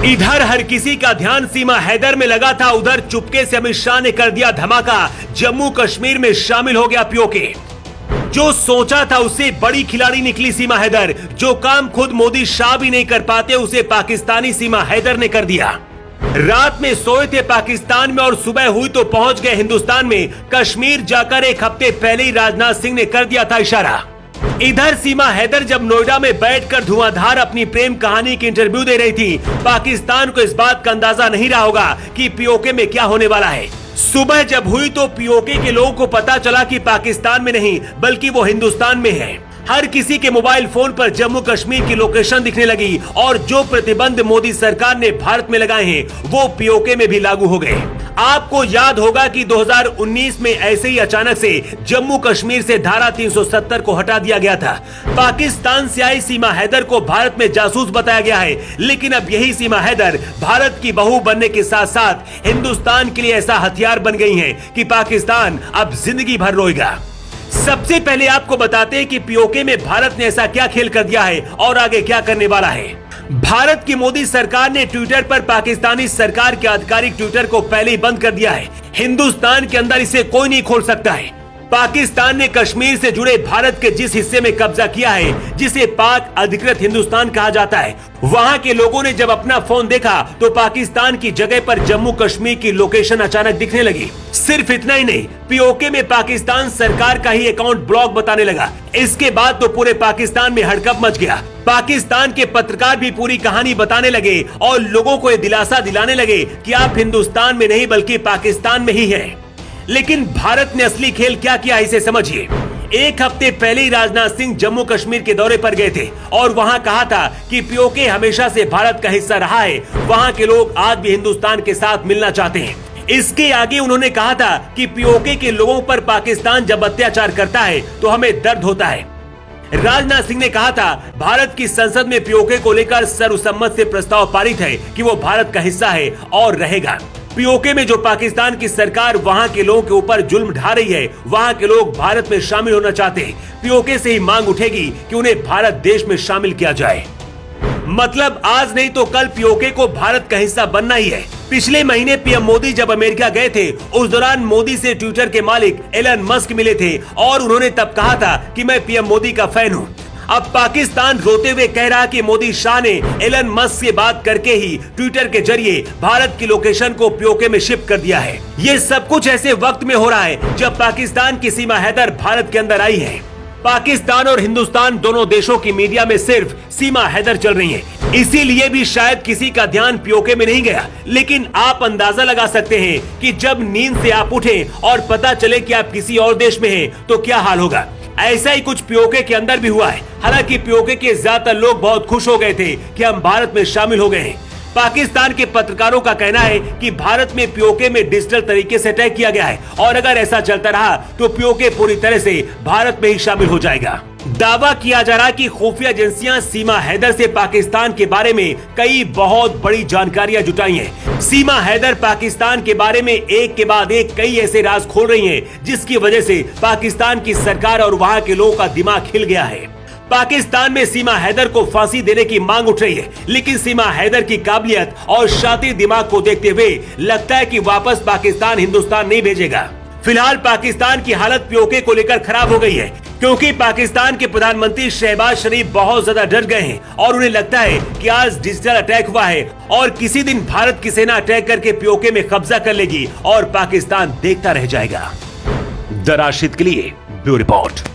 इधर हर किसी का ध्यान सीमा हैदर में लगा था, उधर चुपके से अमित शाह ने कर दिया धमाका। जम्मू कश्मीर में शामिल हो गया पीओके। जो सोचा था उससे बड़ी खिलाड़ी निकली सीमा हैदर। जो काम खुद मोदी शाह भी नहीं कर पाते उसे पाकिस्तानी सीमा हैदर ने कर दिया। रात में सोए थे पाकिस्तान में और सुबह हुई तो पहुंच गए हिंदुस्तान में। कश्मीर जाकर एक हफ्ते पहले ही राजनाथ सिंह ने कर दिया था इशारा। इधर सीमा हैदर जब नोएडा में बैठकर धुआंधार अपनी प्रेम कहानी की इंटरव्यू दे रही थी, पाकिस्तान को इस बात का अंदाजा नहीं रहा होगा कि पीओके में क्या होने वाला है। सुबह जब हुई तो पीओके के लोगों को पता चला कि पाकिस्तान में नहीं बल्कि वो हिंदुस्तान में है। हर किसी के मोबाइल फोन पर जम्मू कश्मीर की लोकेशन दिखने लगी और जो प्रतिबंध मोदी सरकार ने भारत में लगाए हैं वो पीओके में भी लागू हो गए। आपको याद होगा कि 2019 में ऐसे ही अचानक से जम्मू कश्मीर से धारा 370 को हटा दिया गया था। पाकिस्तान से आई सीमा हैदर को भारत में जासूस बताया गया है, लेकिन अब यही सीमा हैदर भारत की बहू बनने के साथ साथ हिंदुस्तान के लिए ऐसा हथियार बन गई है कि पाकिस्तान अब जिंदगी भर रोएगा। सबसे पहले आपको बताते हैं कि पीओके में भारत ने ऐसा क्या खेल कर दिया है और आगे क्या करने वाला है। भारत की मोदी सरकार ने ट्विटर पर पाकिस्तानी सरकार के आधिकारिक ट्विटर को पहले ही बंद कर दिया है। हिंदुस्तान के अंदर इसे कोई नहीं खोल सकता है। पाकिस्तान ने कश्मीर से जुड़े भारत के जिस हिस्से में कब्जा किया है, जिसे पाक अधिकृत हिंदुस्तान कहा जाता है, वहां के लोगों ने जब अपना फोन देखा तो पाकिस्तान की जगह पर जम्मू कश्मीर की लोकेशन अचानक दिखने लगी। सिर्फ इतना ही नहीं, पीओके में पाकिस्तान सरकार का ही अकाउंट ब्लॉक बताने लगा। इसके बाद तो पूरे पाकिस्तान में हड़कंप मच गया। पाकिस्तान के पत्रकार भी पूरी कहानी बताने लगे और लोगों को ये दिलासा दिलाने लगे कि आप हिंदुस्तान में नहीं बल्कि पाकिस्तान में ही हैं। लेकिन भारत ने असली खेल क्या किया इसे समझिए। एक हफ्ते पहले ही राजनाथ सिंह जम्मू कश्मीर के दौरे पर गए थे और वहां कहा था कि पीओके हमेशा से भारत का हिस्सा रहा है, वहां के लोग आज भी हिंदुस्तान के साथ मिलना चाहते हैं। इसके आगे उन्होंने कहा था कि पीओके के लोगों पर पाकिस्तान जब अत्याचार करता है तो हमें दर्द होता है। राजनाथ सिंह ने कहा था भारत की संसद में पीओके को लेकर सर्वसम्मत से प्रस्ताव पारित है कि वो भारत का हिस्सा है और रहेगा। पीओके में जो पाकिस्तान की सरकार वहां के लोगों के ऊपर जुल्म ढा रही है, वहां के लोग भारत में शामिल होना चाहते हैं। पीओके से ही मांग उठेगी कि उन्हें भारत देश में शामिल किया जाए। मतलब आज नहीं तो कल पीओके को भारत का हिस्सा बनना ही है। पिछले महीने पीएम मोदी जब अमेरिका गए थे, उस दौरान मोदी से ट्विटर के मालिक एलन मस्क मिले थे और उन्होंने तब कहा था कि मैं पीएम मोदी का फैन हूँ। अब पाकिस्तान रोते हुए कह रहा कि मोदी शाह ने एलन मस्क से बात करके ही ट्विटर के जरिए भारत की लोकेशन को पीओके में शिफ्ट कर दिया है। ये सब कुछ ऐसे वक्त में हो रहा है जब पाकिस्तान की सीमा हैदर भारत के अंदर आई है। पाकिस्तान और हिंदुस्तान दोनों देशों की मीडिया में सिर्फ सीमा हैदर चल रही है, इसीलिए भी शायद किसी का ध्यान पीओके में नहीं गया। लेकिन आप अंदाजा लगा सकते हैं कि जब नींद से आप उठें और पता चले कि आप किसी और देश में हैं, तो क्या हाल होगा। ऐसा ही कुछ पीओके के अंदर भी हुआ है। हालांकि पीओके के ज्यादातर लोग बहुत खुश हो गए थे कि हम भारत में शामिल हो गए हैं। पाकिस्तान के पत्रकारों का कहना है कि भारत में पीओके में डिजिटल तरीके से अटैक किया गया है और अगर ऐसा चलता रहा तो पीओके पूरी तरह से भारत में ही शामिल हो जाएगा। दावा किया जा रहा है कि खुफिया एजेंसियां सीमा हैदर से पाकिस्तान के बारे में कई बहुत बड़ी जानकारियां जुटाई हैं। सीमा हैदर पाकिस्तान के बारे में एक के बाद एक कई ऐसे राज खोल रही हैं, जिसकी वजह से पाकिस्तान की सरकार और वहां के लोगों का दिमाग हिल गया है। पाकिस्तान में सीमा हैदर को फांसी देने की मांग उठ रही है, लेकिन सीमा हैदर की काबिलियत और शातिर दिमाग को देखते हुए लगता है कि वापस पाकिस्तान हिंदुस्तान नहीं भेजेगा। फिलहाल पाकिस्तान की हालत पीओके को लेकर खराब हो गई है, क्योंकि पाकिस्तान के प्रधानमंत्री शहबाज शरीफ बहुत ज्यादा डर गए हैं और उन्हें लगता है कि आज डिजिटल अटैक हुआ है और किसी दिन भारत की सेना अटैक करके पीओके में कब्जा कर लेगी और पाकिस्तान देखता रह जाएगा। द राशिद के लिए ब्यूरो रिपोर्ट।